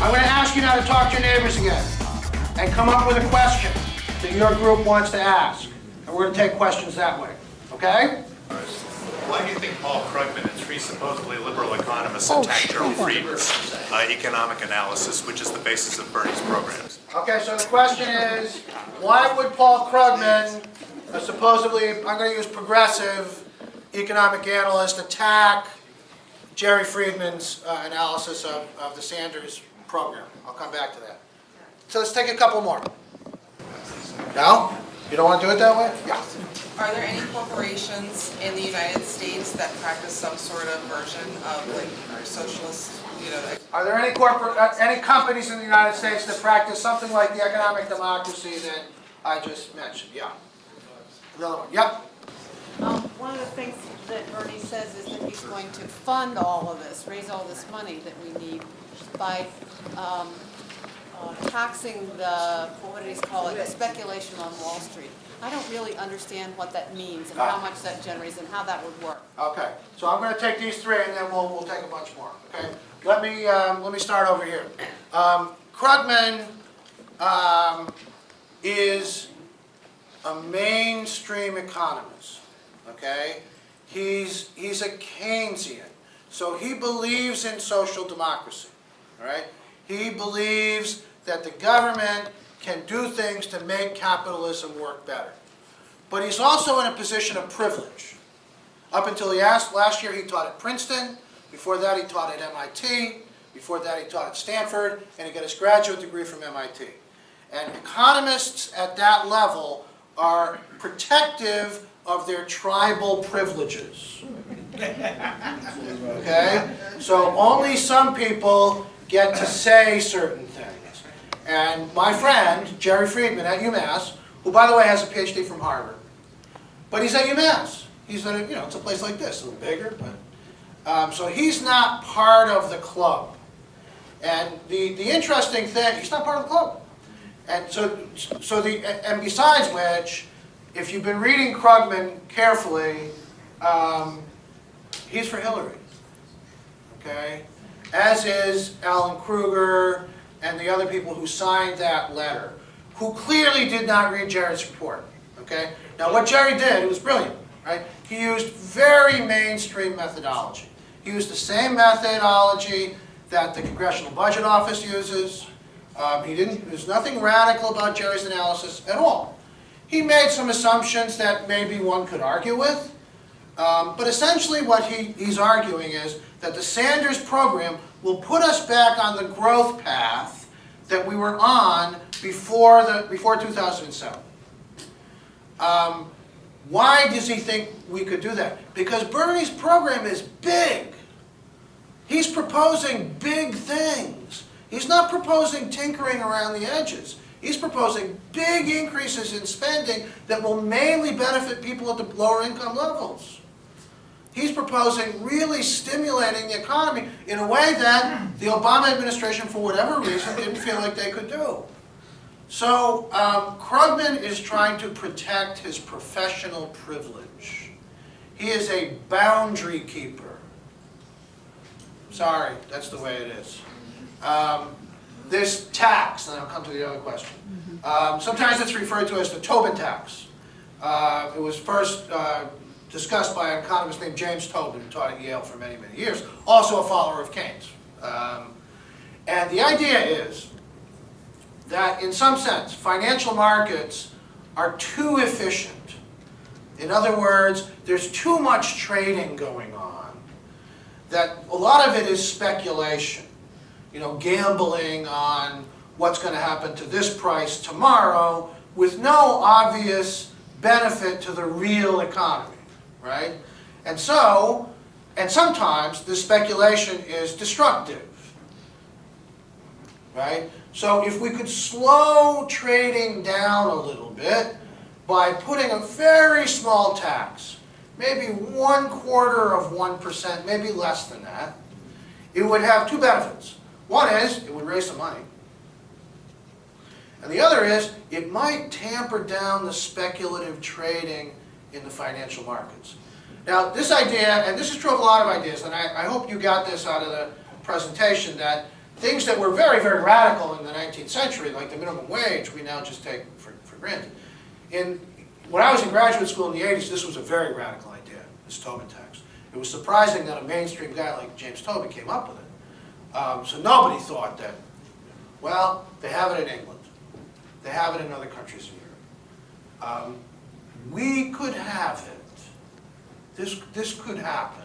I'm going to ask you now to talk to your neighbors again and come up with a question that your group wants to ask. And we're going to take questions that way. Okay? Why do you think Paul Krugman and three supposedly liberal economists attacked Gerald Friedman's economic analysis, which is the basis of Bernie's programs? Okay, so the question is, why would Paul Krugman, supposedly, I'm going to use progressive economic analyst, attack Jerry Friedman's analysis of the Sanders program? I'll come back to that. So let's take a couple more. No? You don't want to do it that way? Yeah. Are there any corporations in the United States that practice some sort of version of like socialist, Are there any any companies in the United States that practice something like the economic democracy that I just mentioned? Yeah. Another one. Yep. One of the things that Bernie says is that he's going to fund all of this, raise all this money that we need by taxing the, what did he call it, the speculation on Wall Street. I don't really understand what that means and how much that generates and how that would work. Okay, so I'm going to take these three and then we'll take a bunch more. Okay, let me start over here. Krugman is a mainstream economist. Okay, he's a Keynesian, so he believes in social democracy. All right, he believes that the government can do things to make capitalism work better. But he's also in a position of privilege. Up until last year, he taught at Princeton. Before that, he taught at MIT. Before that, he taught at Stanford, and he got his graduate degree from MIT. And economists at that level are protective of their tribal privileges. Okay? So only some people get to say certain things. And my friend, Jerry Friedman at UMass, who by the way has a PhD from Harvard, but he's at UMass. He's at it's a place like this, a little bigger, but so he's not part of the club. And the interesting thing, he's not part of the club. And and besides which, if you've been reading Krugman carefully, he's for Hillary. Okay, as is Alan Kruger and the other people who signed that letter, who clearly did not read Jerry's report. Okay? Now what Jerry did, it was brilliant, right? He used very mainstream methodology. He used the same methodology that the Congressional Budget Office uses. There's nothing radical about Jerry's analysis at all. He made some assumptions that maybe one could argue with, but essentially what he's arguing is that the Sanders program will put us back on the growth path that we were on before 2007. Why does he think we could do that? Because Bernie's program is big. He's proposing big things. He's not proposing tinkering around the edges. He's proposing big increases in spending that will mainly benefit people at the lower income levels. He's proposing really stimulating the economy in a way that the Obama administration, for whatever reason, didn't feel like they could do. So Krugman is trying to protect his professional privilege. He is a boundary keeper. Sorry, that's the way it is. This tax, and I'll come to the other question. Sometimes it's referred to as the Tobin tax. It was first discussed by an economist named James Tobin, who taught at Yale for many, many years, also a follower of Keynes. And the idea is that, in some sense, financial markets are too efficient. In other words, there's too much trading going on, that a lot of it is speculation. Gambling on what's going to happen to this price tomorrow with no obvious benefit to the real economy, right? And sometimes the speculation is destructive, right? So if we could slow trading down a little bit by putting a very small tax, maybe 1/4%, maybe less than that, it would have two benefits. One is, it would raise some money. And the other is, it might tamper down the speculative trading in the financial markets. Now, this idea, and this is true of a lot of ideas, and I hope you got this out of the presentation, that things that were very, very radical in the 19th century, like the minimum wage, we now just take for granted. When I was in graduate school in the 80s, this was a very radical idea, this Tobin tax. It was surprising that a mainstream guy like James Tobin came up with it. So nobody thought that, well, they have it in England. They have it in other countries in Europe. We could have it. This could happen.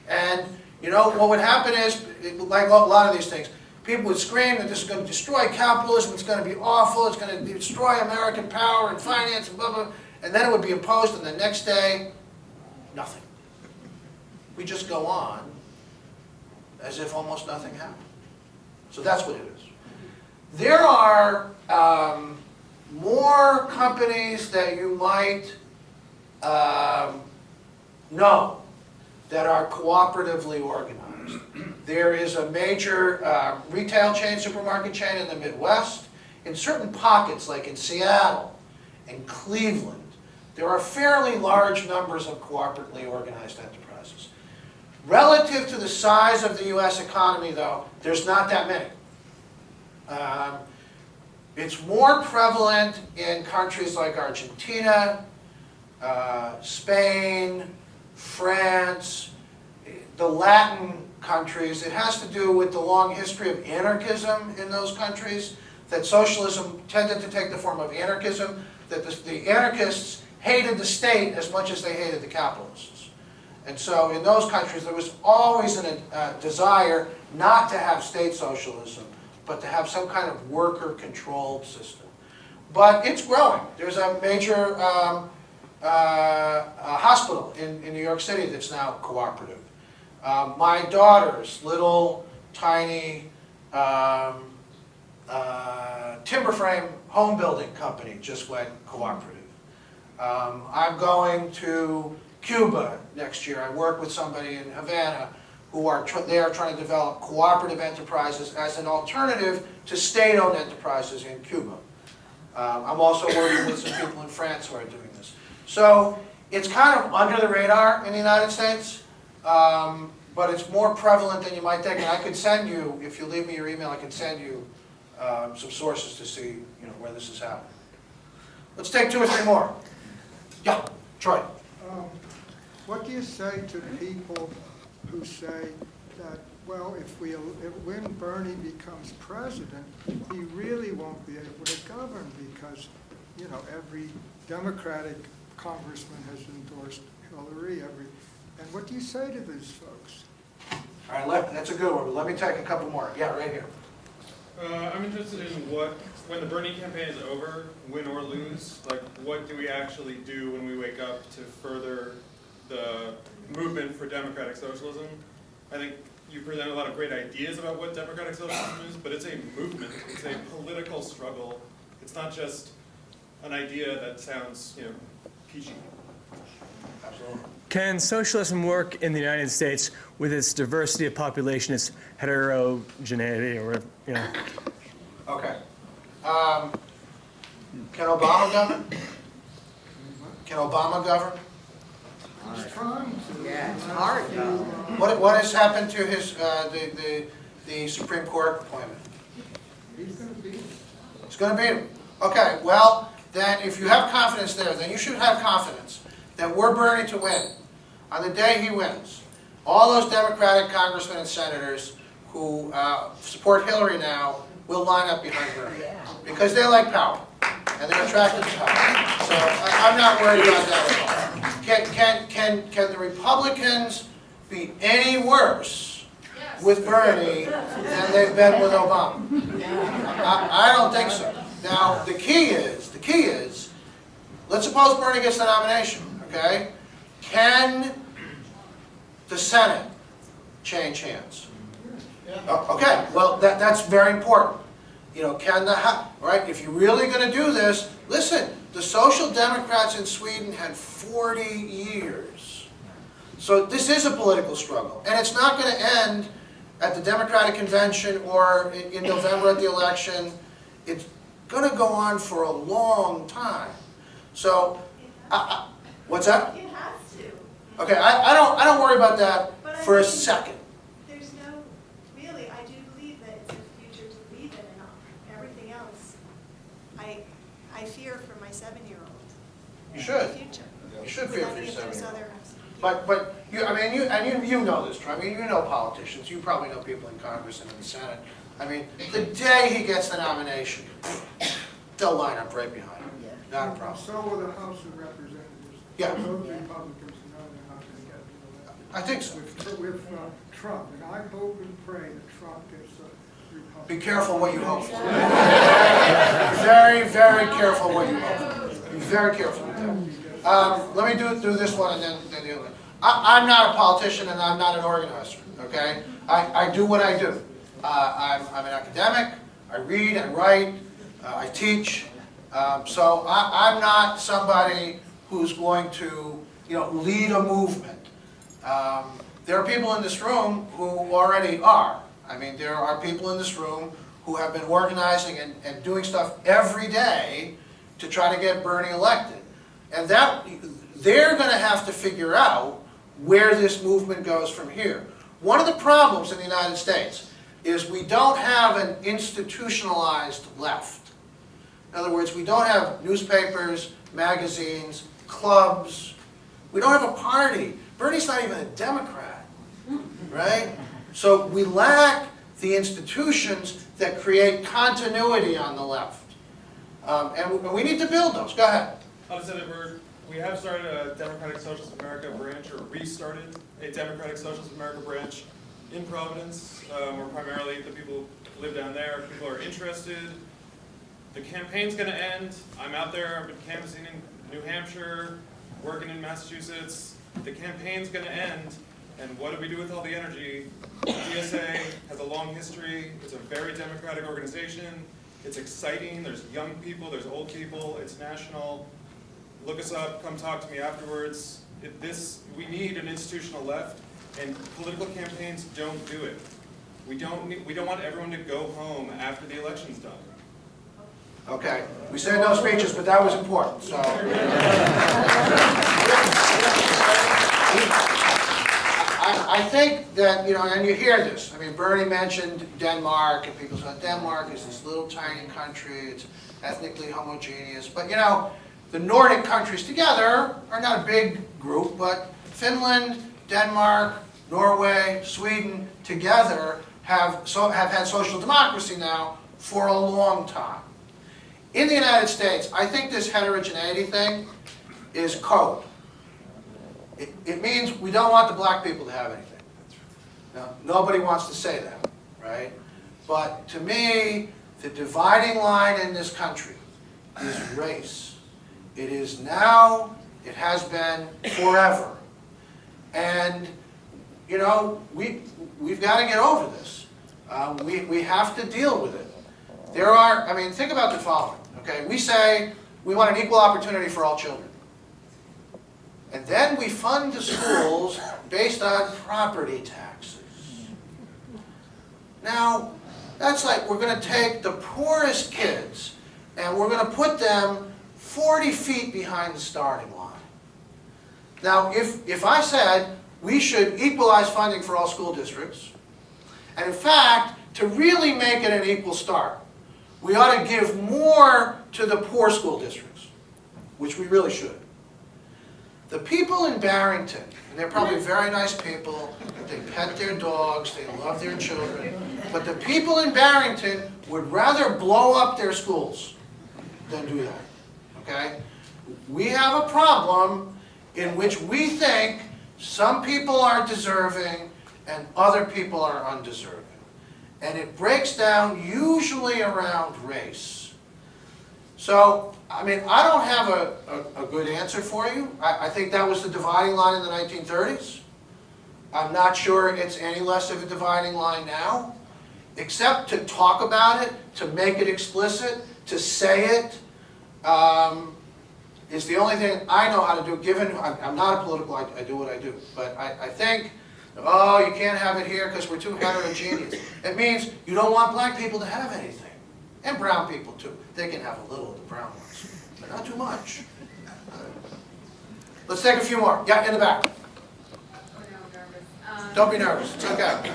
And, you know, what would happen is, like a lot of these things, people would scream that this is going to destroy capitalism, it's going to be awful, it's going to destroy American power and finance and blah, blah, and then it would be imposed, and the next day, nothing. We just go on as if almost nothing happened. So that's what it is. There are more companies that you might know that are cooperatively organized. There is a major retail chain, supermarket chain in the Midwest. In certain pockets, like in Seattle and Cleveland, there are fairly large numbers of cooperatively organized enterprises. Relative to the size of the US economy, though, there's not that many. It's more prevalent in countries like Argentina, Spain, France, the Latin countries. It has to do with the long history of anarchism in those countries, that socialism tended to take the form of anarchism, that the anarchists hated the state as much as they hated the capitalists. And so in those countries there was always a desire not to have state socialism, but to have some kind of worker-controlled system. But it's growing. There's a major hospital in New York City that's now cooperative. My daughter's little tiny timber frame home building company just went cooperative. I'm going to Cuba next year. I work with somebody in Havana who are trying to develop cooperative enterprises as an alternative to state-owned enterprises in Cuba. I'm also working with some people in France who are doing this. So it's kind of under the radar in the United States, but it's more prevalent than you might think. And I could send you, if you leave me your email, I can send you some sources to see, you know, where this is happening. Let's take 2 or 3 more. Yeah, Troy. What do you say to people who say that, well, when Bernie becomes president, he really won't be able to govern because, you know, every Democratic congressman has endorsed Hillary. And what do you say to these folks? All right, that's a good one. Let me take a couple more. Yeah, right here. I'm interested in when the Bernie campaign is over, win or lose, like what do we actually do when we wake up to further the movement for democratic socialism? I think you present a lot of great ideas about what democratic socialism is, but it's a movement, it's a political struggle. It's not just an idea that sounds, you know, peachy. Absolutely. Can socialism work in the United States with its diversity of population, its heterogeneity, or whatever, you know? Okay. Can Obama govern? Can Obama govern? He's trying to. Yeah, it's hard though. What has happened to his the Supreme Court appointment? He's going to be. It's going to beat him. Okay. Well, then, if you have confidence there, then you should have confidence that we're Bernie to win. On the day he wins, all those Democratic congressmen and senators who support Hillary now will line up behind Bernie because they like power and they're attracted to power. So I'm not worried about that at all. Can the Republicans be any worse with Bernie than they've been with Obama? I don't think so. Now the key is, let's suppose Bernie gets the nomination. Okay, can the Senate change hands? Okay, well that's very important. You know, can the House, right? If you're really going to do this, listen. The Social Democrats in Sweden had 40 years, so this is a political struggle, and it's not going to end at the Democratic convention or in November at the election. It's going to go on for a long time. So. What's that? It has to. Okay, I don't worry about that But for a think second. There's no, really, I do believe that it's fear for my 7-year-old. You should. Future. You should fear for With your any of those 7-year-old. other- But you, I mean, you know this, Troy. I mean, you know politicians. You probably know people in Congress and in the Senate. I mean, the day he gets the nomination, they'll line up right behind him. Not a problem. So will the House of Representatives. Yeah. Those Republicans know they're not going to get reelected. I think so. With Trump, and I hope and pray that Trump gets a Republican. Be careful what you hope for. Very, very careful what you hope for. Be very careful with that. Let me do this one and then the other one. I'm not a politician and I'm not an organizer, okay? I do what I do. I'm an academic, I read, I write, I teach. So I'm not somebody who's going to, lead a movement. There are people in this room who already are. I mean, there are people in this room who have been organizing and doing stuff every day to try to get Bernie elected. And they're going to have to figure out where this movement goes from here. One of the problems in the United States is we don't have an institutionalized left. In other words, we don't have newspapers, magazines, clubs. We don't have a party. Bernie's not even a Democrat, right? So we lack the institutions that create continuity on the left. And we need to build those. Go ahead. I'll just say that we have started a Democratic Socialist America branch, or restarted a Democratic Socialist America branch in Providence, where primarily the people who live down there, people are interested. The campaign's going to end. I'm out there, I've been canvassing in New Hampshire, working in Massachusetts. The campaign's going to end, and what do we do with all the energy? DSA has a long history. It's a very democratic organization. It's exciting. There's young people, there's old people, it's national. Look us up, come talk to me afterwards. We need an institutional left, and political campaigns don't do it. We don't want everyone to go home after the election's done. Okay, we said no speeches, but that was important, so. I think that, and you hear this. I mean, Bernie mentioned Denmark, and people say Denmark is this little tiny country, it's ethnically homogeneous. But, the Nordic countries together are not a big group, but Finland, Denmark, Norway, Sweden together have had social democracy now for a long time. In the United States, I think this heterogeneity thing is code. It means we don't want the black people to have anything. Now, nobody wants to say that, right? But to me, the dividing line in this country is race. It is now, it has been forever. And, we've got to get over this. We have to deal with it. Think about the following, okay? We say we want an equal opportunity for all children. And then we fund the schools based on property taxes. Now, that's like we're going to take the poorest kids and we're going to put them 40 feet behind the starting line. Now, if I said we should equalize funding for all school districts, and in fact, to really make it an equal start, we ought to give more to the poor school districts, which we really should. The people in Barrington, and they're probably very nice people, they pet their dogs, they love their children, but the people in Barrington would rather blow up their schools than do that, okay? We have a problem in which we think some people are deserving and other people are undeserving. And it breaks down usually around race. So, I don't have a good answer for you. I think that was the dividing line in the 1930s. I'm not sure it's any less of a dividing line now, except to talk about it, to make it explicit, to say it, is the only thing I know how to do, given I'm not a political, I do what I do. But I think, you can't have it here because we're too heterogeneous. It means you don't want black people to have anything. And brown people too. They can have a little of the brown ones, but not too much. Let's take a few more. Yeah, in the back. Oh, no, I'm nervous. Don't be nervous. It's okay.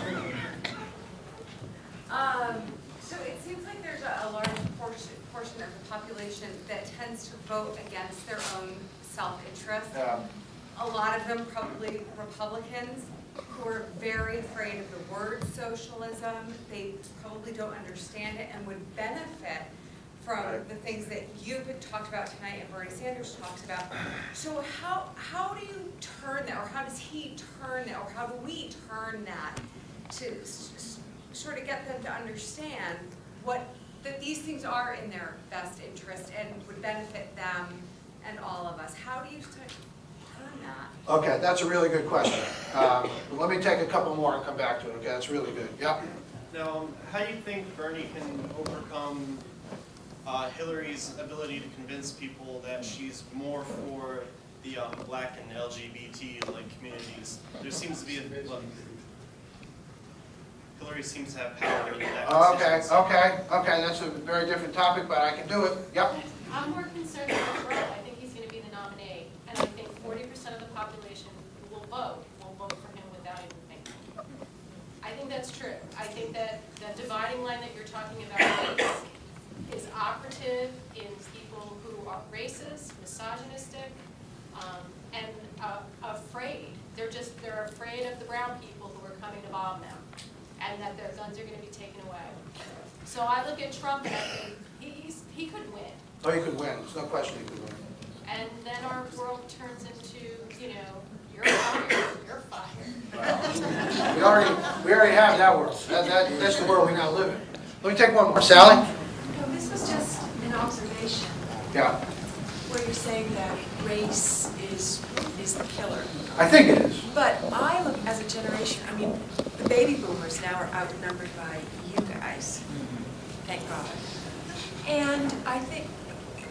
So it seems like there's a large portion portion of the population that tends to vote against their own self-interest. Yeah. A lot of them probably Republicans who are very afraid of the word socialism. They probably don't understand it and would benefit from the things that you've talked about tonight and Bernie Sanders talks about. So how do you turn that, or how does he turn that, or how do we turn that to sort of get them to understand that these things are in their best interest and would benefit them and all of us? How do you turn that? Okay, that's a really good question. Let me take a couple more and come back to it, okay? That's really good. Yep. Now, how do you think Bernie can overcome Hillary's ability to convince people that she's more for the black and LGBT communities? There seems to be Hillary seems to have power in that constituency. Okay, that's a very different topic, but I can do it. Yep. I'm more concerned about Trump. I think he's going to be the nominee, and I think 40% of the population who will vote for him without even thinking. I think that's true. I think that the dividing line that you're talking about is operative in people who are racist, misogynistic, and afraid. They're afraid of the brown people who are coming to bomb them, and that their guns are going to be taken away. So I look at Trump and I think he could win. Oh, you could win. There's no question you could win. And then our world turns into, you're fired, you're fired. Well, we already have that world. That's the world we now live in. Let me take one more. Sally? No, this was just an observation Yeah. where you're saying that race is the killer. I think it is. But I look as a generation, I mean, the baby boomers now are outnumbered by you guys, thank God. And I think,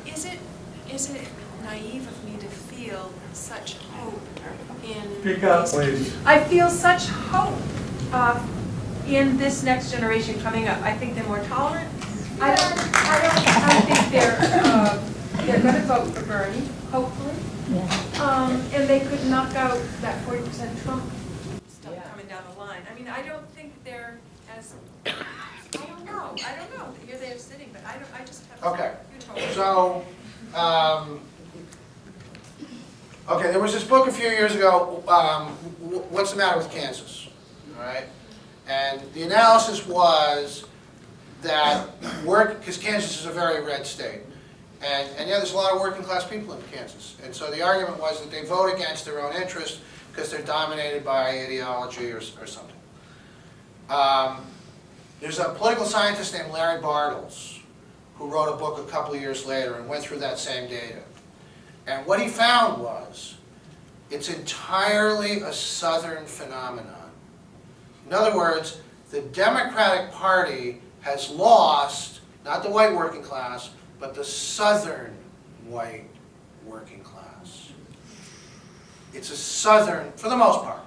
is it naive of me to feel such hope in... Speak up, please. I feel such hope in this next generation coming up. I think they're more tolerant. I think they're going to vote for Bernie, hopefully. And they could knock out that 40% Trump stuff coming down the line. I mean, I don't think they're as, I don't know. Here they're sitting, but I just have Okay. huge hope. So, okay, there was this book a few years ago, What's the Matter with Kansas? All right? And the analysis was that because Kansas is a very red state, and yeah, there's a lot of working class people in Kansas. And so the argument was that they vote against their own interests because they're dominated by ideology or something. There's a political scientist named Larry Bartels who wrote a book a couple of years later and went through that same data. And what he found was it's entirely a Southern phenomenon. In other words, the Democratic Party has lost, not the white working class, but the Southern white working class. It's a Southern, for the most part.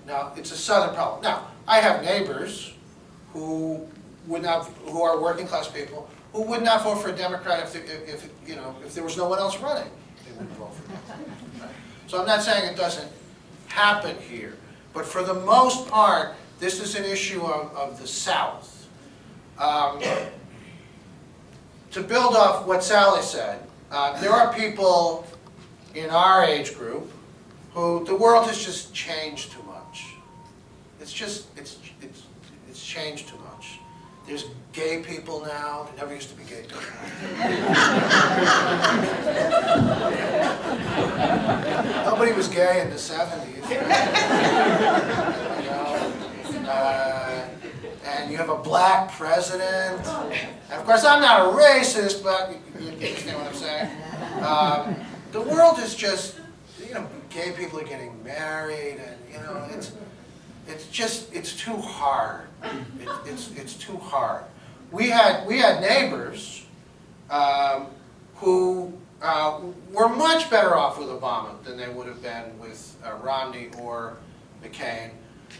Now, it's a Southern problem. Now, I have neighbors who are working class people who would not vote for a Democrat if there was no one else running. They wouldn't vote for them. Right? So I'm not saying it doesn't happen here, but for the most part, this is an issue of the South. To build off what Sally said, there are people in our age group who the world has just changed too much. It's changed too much. There's gay people now. There never used to be gay people. Nobody was gay in the 70s. And you have a black president. And of course, I'm not a racist, but you understand what I'm saying. The world is just, gay people are getting married, and it's too hard. It's too hard. We had neighbors who were much better off with Obama than they would have been with Romney or McCain.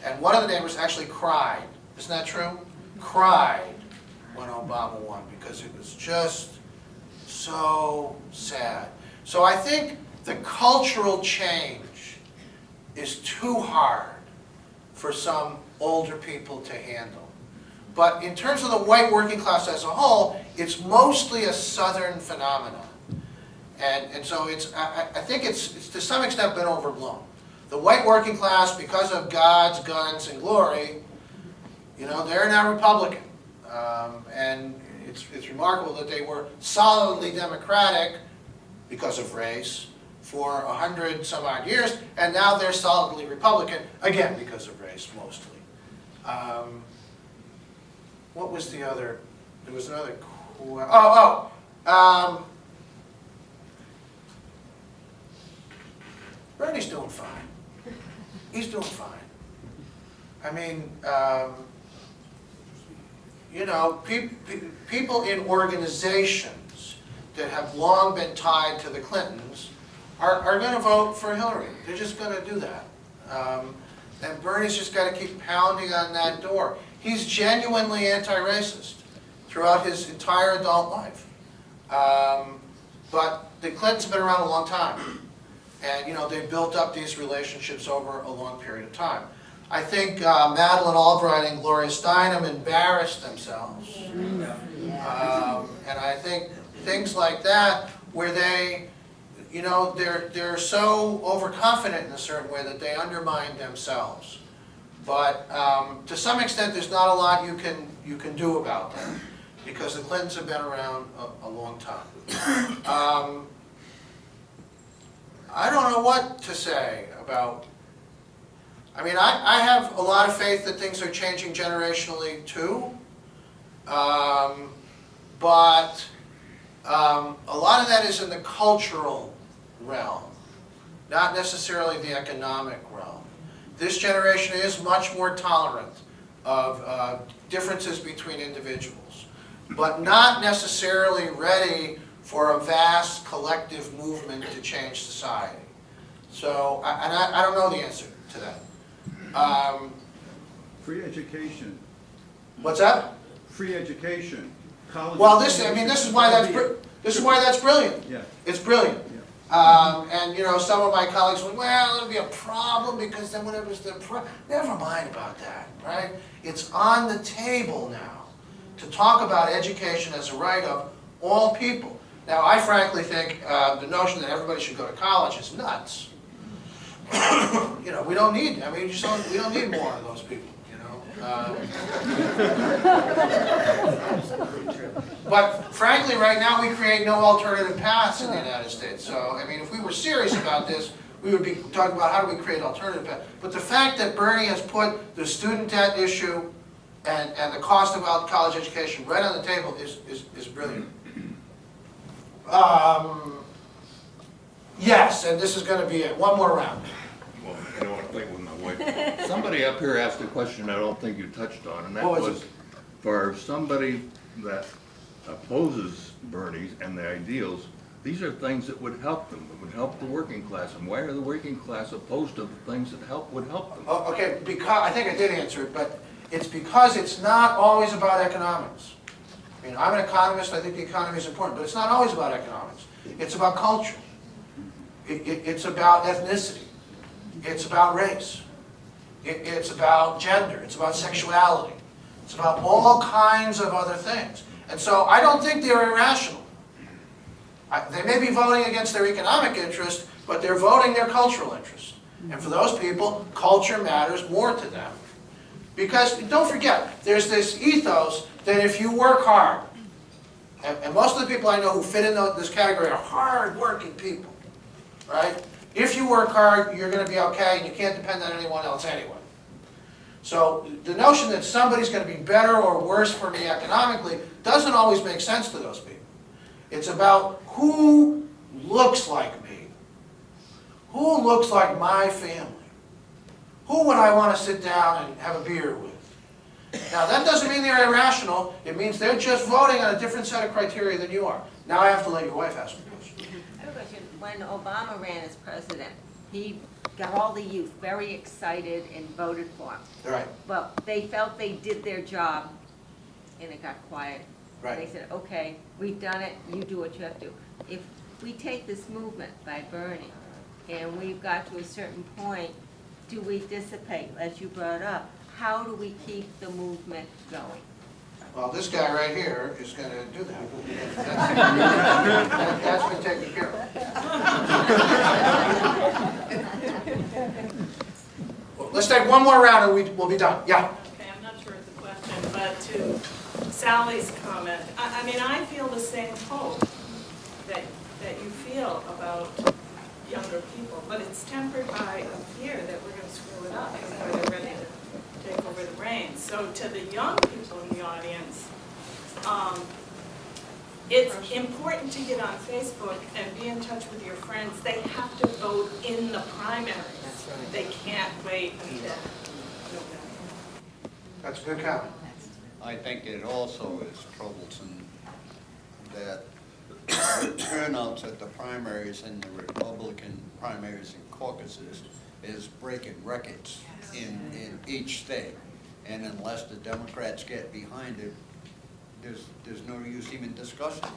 And one of the neighbors actually cried. Isn't that true? Cried when Obama won because it was just so sad. So I think the cultural change is too hard for some older people to handle. But in terms of the white working class as a whole, it's mostly a Southern phenomenon. And so I think it's to some extent been overblown. The white working class, because of God's guns and glory, you know, they're now Republican. And it's remarkable that they were solidly Democratic because of race for 100 some odd years, and now they're solidly Republican, again, because of race, mostly. What was the other, there was another, Bernie's doing fine. He's doing fine. I mean, you know, people in organizations that have long been tied to the Clintons are going to vote for Hillary. They're just going to do that. And Bernie's just got to keep pounding on that door. He's genuinely anti-racist throughout his entire adult life. But the Clintons have been around a long time. And, you know, they've built up these relationships over a long period of time. I think Madeleine Albright and Gloria Steinem embarrassed themselves. And I think things like that, where they, you know, they're so overconfident in a certain way that they undermine themselves. But to some extent, there's not a lot you can do about that, because the Clintons have been around a long time. I don't know what to say about. I mean, I have a lot of faith that things are changing generationally too, but a lot of that is in the cultural realm, not necessarily the economic realm. This generation is much more tolerant of differences between individuals, but not necessarily ready for a vast collective movement to change society. So, I don't know the answer to that. Free education. What's that? Free education. College. Well, this is why that's brilliant. Yeah. It's brilliant. Yeah. And you know, some of my colleagues went, well, it'll be a problem because then whatever's the never mind about that, right? It's on the table now to talk about education as a right of all people. Now, I frankly think the notion that everybody should go to college is nuts. You know, we don't need. I mean, we don't need more of those people. You know. But frankly, right now we create no alternative paths in the United States. So, I mean, if we were serious about this, we would be talking about how do we create alternative paths. But the fact that Bernie has put the student debt issue and the cost of college education right on the table is brilliant. Yes, and this is going to be it. One more round. Well, I don't want to think with my wife. Somebody up here asked a question I don't think you touched on, and that was for somebody that opposes Bernie and the ideals, these are things that would help them, that would help the working class. And why are the working class opposed to the things that would help them? Oh, okay, because I think I did answer it, but it's because it's not always about economics. I mean, I'm an economist, I think the economy is important, but it's not always about economics. It's about culture. It's about ethnicity. It's about race. It's about gender. It's about sexuality. It's about all kinds of other things. And so I don't think they're irrational. They may be voting against their economic interest, but they're voting their cultural interest. And for those people, culture matters more to them. Because don't forget, there's this ethos that if you work hard, and most of the people I know who fit in this category are hard-working people, right? If you work hard, you're going to be okay, and you can't depend on anyone else anyway. So the notion that somebody's going to be better or worse for me economically doesn't always make sense to those people. It's about who looks like me, who looks like my family, who would I want to sit down and have a beer with. Now, that doesn't mean they're irrational. It means they're just voting on a different set of criteria than you are. Now I have to let your wife ask me a question. I have a question. When Obama ran as president, he got all the youth very excited and voted for him. Right. Well, they felt they did their job, and it got quiet. Right. They said, okay, we've done it, you do what you have to do. If we take this movement by Bernie, and we've got to a certain point, do we dissipate, as you brought up? How do we keep the movement going? Well, this guy right here is going to do that. That's been taken care of. Let's take one more round and we'll be done. Yeah. Okay, I'm not sure it's a question, but to Sally's comment, I mean, I feel the same hope that you feel about younger people, but it's tempered by a fear that we're going to screw it up before they're ready to take over the reins. So to the young people in the audience, it's important to get on Facebook and be in touch with your friends. They have to vote in the primaries. They can't wait until November. That's a good comment. I think it also is troublesome that the turnouts at the primaries and the Republican primaries and caucuses is breaking records in each state. And unless the Democrats get behind it, there's no use even discussing it.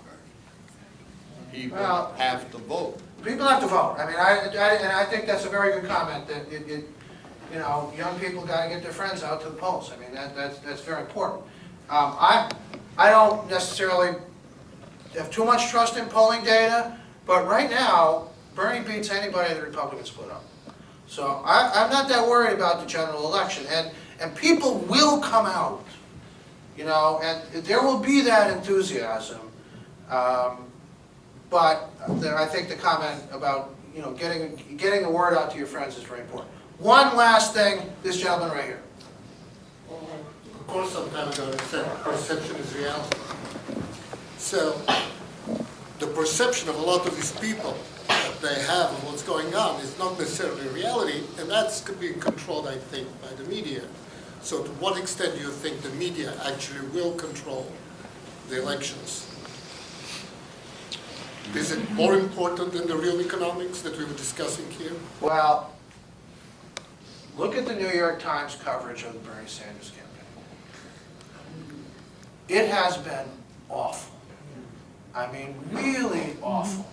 People have to vote. People have to vote. I mean, and I think that's a very good comment, that you know, young people got to get their friends out to the polls. I mean, that's very important. I don't necessarily have too much trust in polling data, but right now, Bernie beats anybody the Republicans put up. So I'm not that worried about the general election, and people will come out, you know, and there will be that enthusiasm. But I think the comment about, you know, getting the word out to your friends is very important. One last thing, this gentleman right here. Of course, some time ago, they said perception is reality. So the perception of a lot of these people that they have of what's going on is not necessarily reality, and that's being controlled, I think, by the media. So to what extent do you think the media actually will control the elections? Is it more important than the real economics that we were discussing here? Well, look at the New York Times coverage of the Bernie Sanders campaign. It has been awful. I mean, really awful.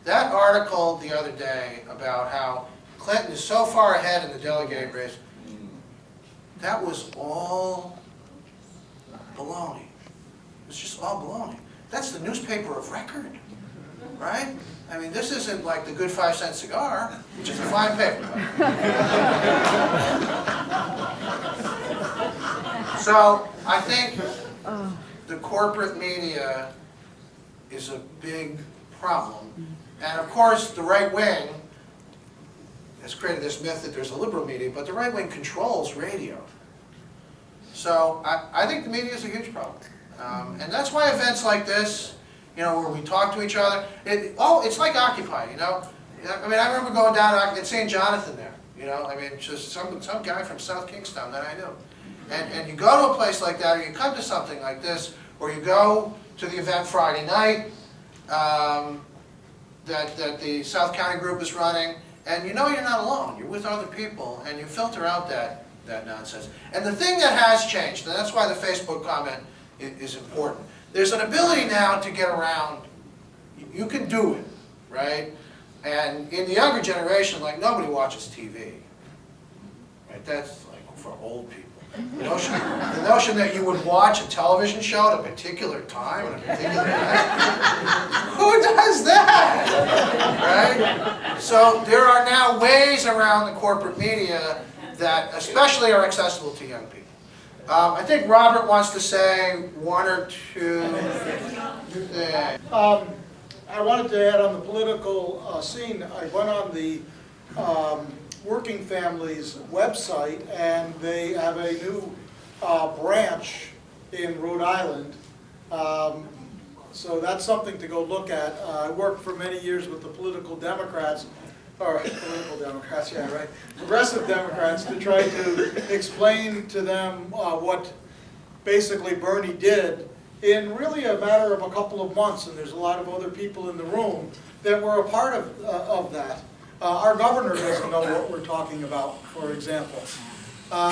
That article the other day about how Clinton is so far ahead in the delegate race, that was all baloney. It was just all baloney. That's the newspaper of record, right? I mean, this isn't like the Good 5-cent Cigar, which is a fine paper. So I think the corporate media is a big problem. And of course, the right wing has created this myth that there's a liberal media, but the right wing controls radio. So I think the media is a huge problem. And that's why events like this, you know, where we talk to each other, it's like Occupy, you know? I mean, I remember going down and seeing Jonathan there, you know? I mean, just some guy from South Kingstown that I knew. And you go to a place like that, or you come to something like this, or you go to the event Friday night that the South County group is running, and you know you're not alone. You're with other people, and you filter out that nonsense. And the thing that has changed, and that's why the Facebook comment is important, there's an ability now to get around. You can do it, right? And in the younger generation, like, nobody watches TV. Right? That's like for old people. The notion that you would watch a television show at a particular time, at a particular night, who does that? Right? So there are now ways around the corporate media that especially are accessible to young people. I think Robert wants to say one or two things. I wanted to add on the political scene. I went on the Working Families website, and they have a new branch in Rhode Island. So that's something to go look at. I worked for many years with the political Democrats, or political Democrats, yeah, right, progressive Democrats, to try to explain to them what basically Bernie did in really a matter of a couple of months, and there's a lot of other people in the room that were a part of that. Our governor doesn't know what we're talking about, for example.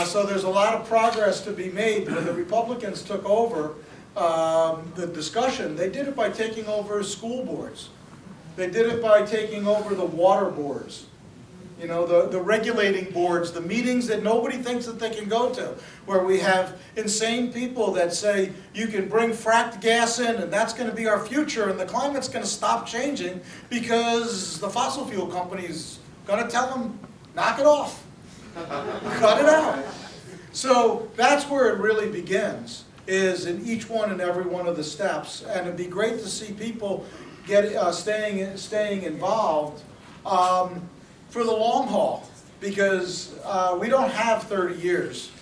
So there's a lot of progress to be made. When the Republicans took over the discussion, they did it by taking over school boards. They did it by taking over the water boards. You know, the regulating boards, the meetings that nobody thinks that they can go to, where we have insane people that say you can bring fracked gas in and that's going to be our future and the climate's going to stop changing because the fossil fuel company's going to tell them, knock it off, cut it out. So that's where it really begins, is in each one and every one of the steps. And it'd be great to see people staying involved for the long haul, because we don't have 30 years.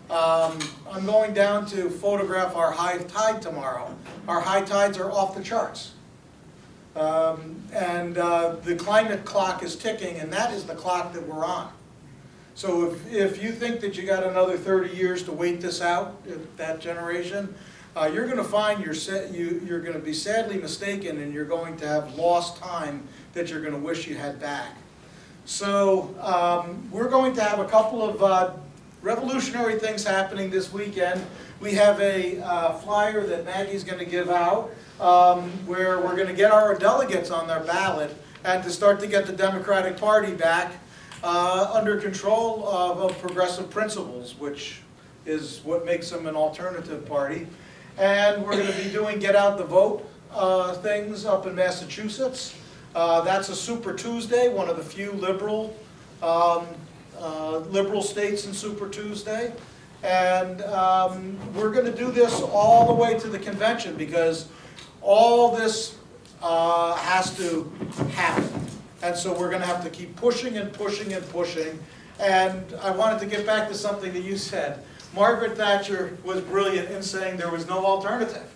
I'm going down to photograph our high tide tomorrow. Our high tides are off the charts. And the climate clock is ticking, and that is the clock that we're on. So if you think that you got another 30 years to wait this out, that generation, you're going to find you're going to be sadly mistaken, and you're going to have lost time that you're going to wish you had back. So we're going to have a couple of revolutionary things happening this weekend. We have a flyer that Maggie's going to give out where we're going to get our delegates on their ballot and to start to get the Democratic Party back under control of progressive principles, which is what makes them an alternative party. And we're going to be doing Get Out the Vote things up in Massachusetts. That's a Super Tuesday, one of the few liberal states in Super Tuesday. And we're going to do this all the way to the convention, because all this has to happen. And so we're going to have to keep pushing and pushing and pushing. And I wanted to get back to something that you said. Margaret Thatcher was brilliant in saying there was no alternative.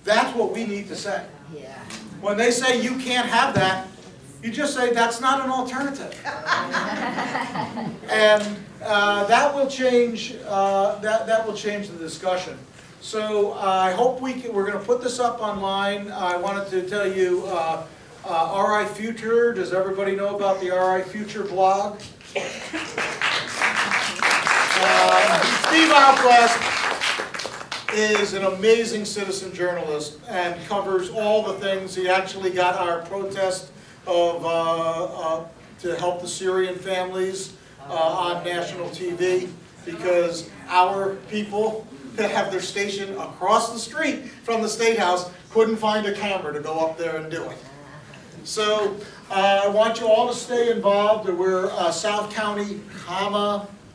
That's what we need to say. Yeah. When they say you can't have that, you just say that's not an alternative. And that will change. That will change the discussion. So I hope we're going to put this up online. I wanted to tell you, RI Future. Does everybody know about the RI Future blog? Steve Alquist is an amazing citizen journalist and covers all the things. He actually got our protest of to help the Syrian families on national TV, because our people that have their station across the street from the State House couldn't find a camera to go up there and do it. So I want you all to stay involved. We're South County,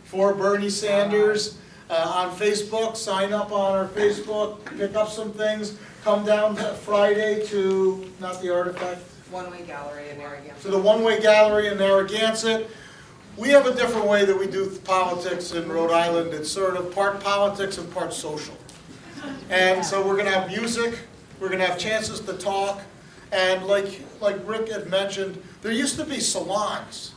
for Bernie Sanders on Facebook. Sign up on our Facebook, pick up some things. Come down Friday to, not the Artifact, One-Way Gallery in Narragansett. to the One-Way Gallery in Narragansett. We have a different way that we do politics in Rhode Island. It's sort of part politics and part social. And so we're going to have music. We're going to have chances to talk. And like Rick had mentioned, there used to be salons.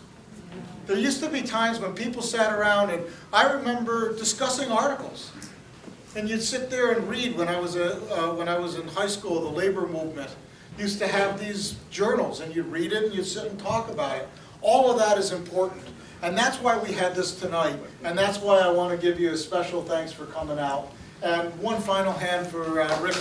There used to be times when people sat around, and I remember discussing articles. And you'd sit there and read. When I was in high school, the labor movement used to have these journals, and you'd read it and you'd sit and talk about it. All of that is important. And that's why we had this tonight. And that's why I want to give you a special thanks for coming out. And one final hand for Rick.